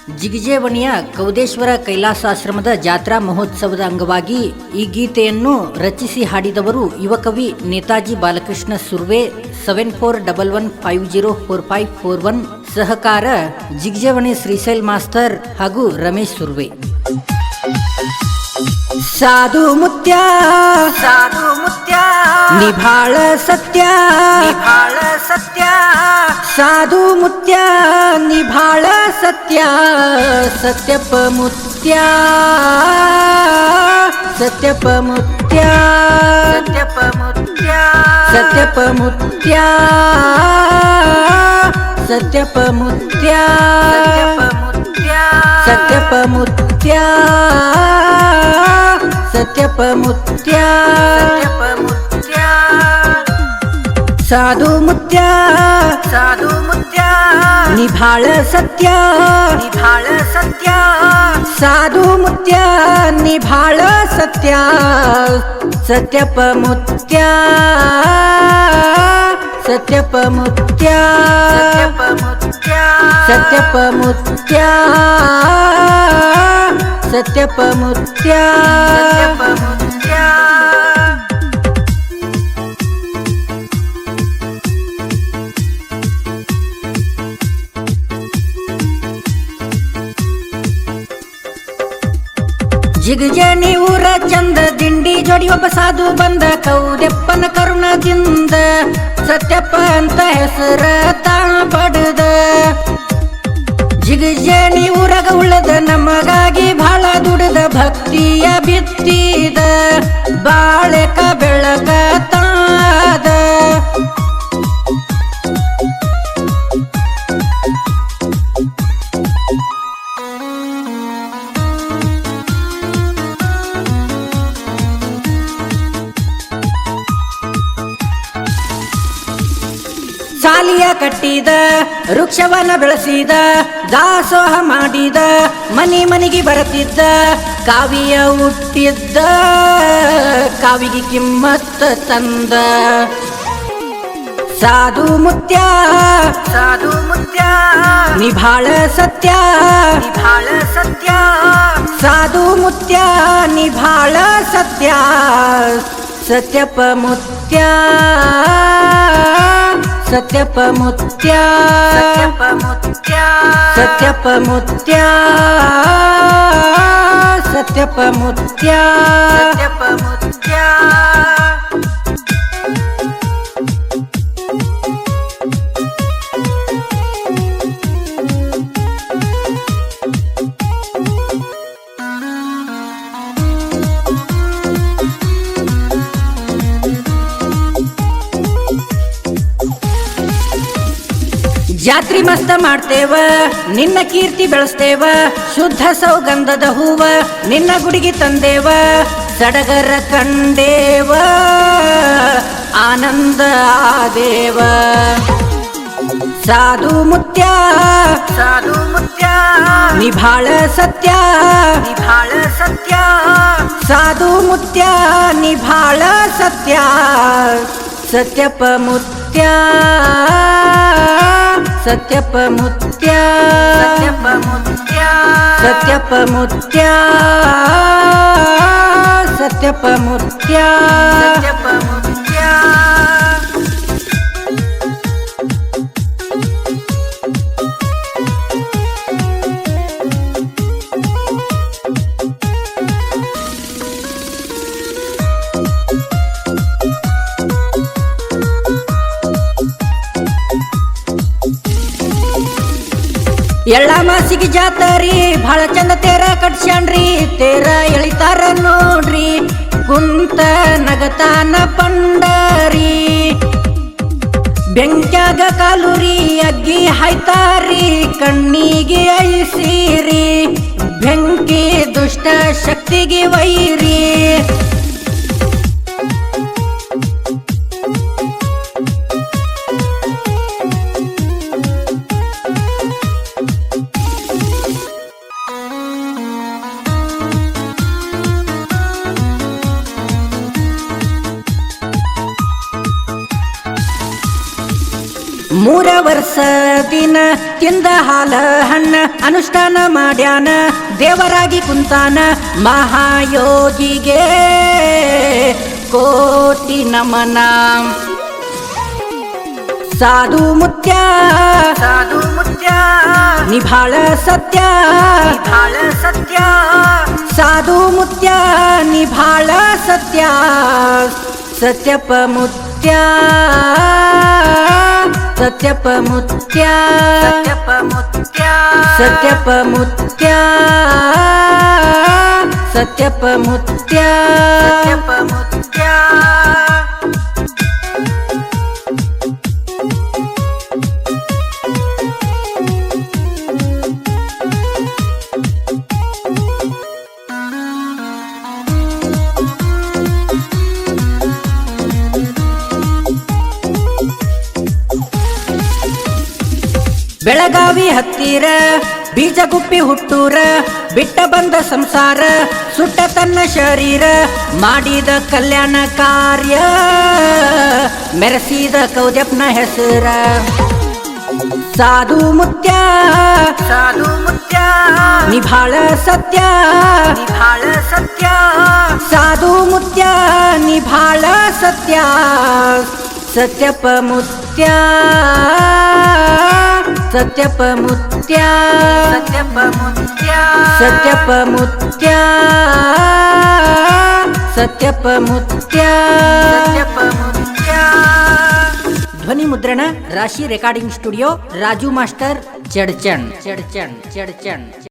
ಜಿಗಜೇವಣಿಯ ಕೌದೇಶ್ವರ ಕೈಲಾಸಾಶ್ರಮದ ಜಾತ್ರಾ ಮಹೋತ್ಸವದ ಅಂಗವಾಗಿ ಈ ಗೀತೆಯನ್ನು ರಚಿಸಿ ಹಾಡಿದವರು ಯುವಕವಿ ನೇತಾಜಿ ಬಾಲಕೃಷ್ಣ ಸುರ್ವೆ. 7411504541 ಸಹಕಾರ ಜಿಗಜೇವಣಿ ಶ್ರೀಶೈಲ್ ಮಾಸ್ತರ್ ಹಾಗೂ ರಮೇಶ್ ಸುರ್ವೆ. ಸಾಧು ಮುತ್ಯ ನಿಭಾಳ ಸತ್ಯ ಸಾಧು ಮುತ್ಯ ನಿಭಾಳ ಸತ್ಯ ಸತ್ಯಪ ಮುತ್ಯ ಸತ್ಯಪ ಮುತ್ಯ ಸತ್ಯಪ ಮುತ್ಯ ಸತ್ಯಪ ಮುತ್ಯ ಸತ್ಯಪ ಮುತ್ಯ ಸತ್ಯಪ ಮುತ್ಯ ಸಾಧು ಮುತ್ಯ ನಿಭಾಳ ಸತ್ಯ ಸಾಧು ಮುತ್ಯ ನಿಭಾಳ ಸತ್ಯ ಸತ್ಯಪ ಮುತ್ಯ ಸತ್ಯಪ ಮುತ್ಯ ಸತ್ಯಪ ಮುತ್ಯ ಸತ್ಯಪ ಮುತ್ಯ ಜಿಗಜೇವಣಿ ಊರ ಚಂದ ದಿಂಡಿ ಜೋಡಿ ಒಬ್ಬ ಸಾಧು ಬಂದ ಕೌದೆಪ್ಪನ ಕರುಣದಿಂದ ಸತ್ಯಪ್ಪ ಅಂತ ಹೆಸರ ತಾ ಪಡೆದ. ಜಿಗಜೇವಣಿ ಊರಾಗ ಉಳ್ಳದ ನಮಗಾಗಿ ಬಹಳ ದುಡದ ಭಕ್ತಿಯ ಬಿತ್ತಿದ ಬಾಳೆಕ ಬೆಳಕ ತಾದ. ಸಾಲಿಯ ಕಟ್ಟಿದ ವೃಕ್ಷವನ್ನ ಬೆಳೆಸಿದ ದಾಸೋಹ ಮಾಡಿದ ಮನಿ ಮನಿಗೆ ಬರುತ್ತಿದ್ದ ಕಾವಿಯ ಹುಟ್ಟಿದ್ದ ಕಾವಿಗೆ ಕಿಮ್ಮತ್ತ ತಂದ. ಸಾಧು ಮುತ್ಯ ನಿಭಾಳ ಸತ್ಯ ಸಾಧು ಮುತ್ಯ ನಿಭಾಳ ಸತ್ಯ ಸತ್ಯಪ ಮುತ್ಯ ಸತ್ಯಪ ಮುತ್ಯ ಸತ್ಯಪ ಮುತ್ಯ ಸತ್ಯಪ ಮುತ್ಯ ಜಾತ್ರಿ ಮಸ್ತ ಮಾಡ್ತೇವ ನಿನ್ನ ಕೀರ್ತಿ ಬೆಳೆಸ್ತೇವ ಶುದ್ಧ ಸೌಗಂಧದ ಹೂವ ನಿನ್ನ ಗುಡಿಗೆ ತಂದೇವ ಸಡಗರ ಕಂಡೇವ ಆನಂದ ಆದೇವ. ಸಾಧು ಮುತ್ಯ ನಿಭಾಳ ಸತ್ಯ ಸಾಧು ಮುತ್ಯ ನಿಭಾಳ ಸತ್ಯ ಸತ್ಯಪ ಮುತ್ಯ ಸತ್ಯಪ ಮುತ್ಯ ಸತ್ಯಪ ಮುತ್ಯ ಸತ್ಯಪ ಮುತ್ಯ ಎಳ್ಳ ಮಾಸಿಗೆ ಜಾತರಿ ಬಹಳ ಚಂದ ತೇರ ಕಟ್ಸ್ಯಾನ್ರಿ ತೇರ ಎಳಿತಾರ ನೋಡ್ರಿ ಕುಂತ ನಗತಾನ ಪಂಡರಿ ಬೆಂಕ್ಯಾಗ ಕಾಲುರಿ ಅಗ್ಗಿ ಹಾಯ್ತಾರಿ ಕಣ್ಣಿಗೆ ಐಸಿರಿ ಬೆಂಕಿ ದುಷ್ಟ ಶಕ್ತಿಗೆ ವೈರಿ. ಮೂರ ವರ್ಷ ದಿನ ತಿಂದ ಹಾಲ ಹಣ್ಣ ಅನುಷ್ಠಾನ ಮಾಡ್ಯಾನ ದೇವರಾಗಿ ಕುಂತಾನ ಮಹಾಯೋಗಿಗೆ ಕೋಟಿ ನಮನ ಸಾಧು ಮುತ್ಯ ನಿಭಾಳ ಸತ್ಯ ಸಾಧು ಮುತ್ಯ ನಿಭಾಳ ಸತ್ಯ ಸತ್ಯಪ ಮುತ್ಯ ಸತ್ಯಪ ಮುತ್ಯ ಸತ್ಯಪ ಮುತ್ಯ ಸತ್ಯಪ ಮುತ್ಯ ಬೆಳಗಾವಿ ಹತ್ತಿರ ಬೀಜಗುಪ್ಪಿ ಹುಟ್ಟೂರ ಬಿಟ್ಟ ಬಂದ ಸಂಸಾರ ಸುಟ್ಟ ತನ್ನ ಶರೀರ ಮಾಡಿದ ಕಲ್ಯಾಣ ಕಾರ್ಯ ಮೆರೆಸಿದ ಕೌದ್ಯಪ್ನ ಹೆಸರ ಸಾಧು ಮುತ್ಯ ನಿಭಾಳ ಸತ್ಯ ಸಾಧು ಮುತ್ಯ ನಿಭಾಳ ಸತ್ಯ ಸತ್ಯಪ ಮುತ್ಯ ಸತ್ಯಪ ಮುತ್ಯ ಸತ್ಯಪ ಮುತ್ಯ ಸತ್ಯಪ ಮುತ್ಯ ಧ್ವನಿ ಮುದ್ರಣ ರಾಶಿ ರೆಕಾರ್ಡಿಂಗ್ ಸ್ಟುಡಿಯೋ ರಾಜು ಮಾಸ್ಟರ್ ಚಡ್ಚಣ್.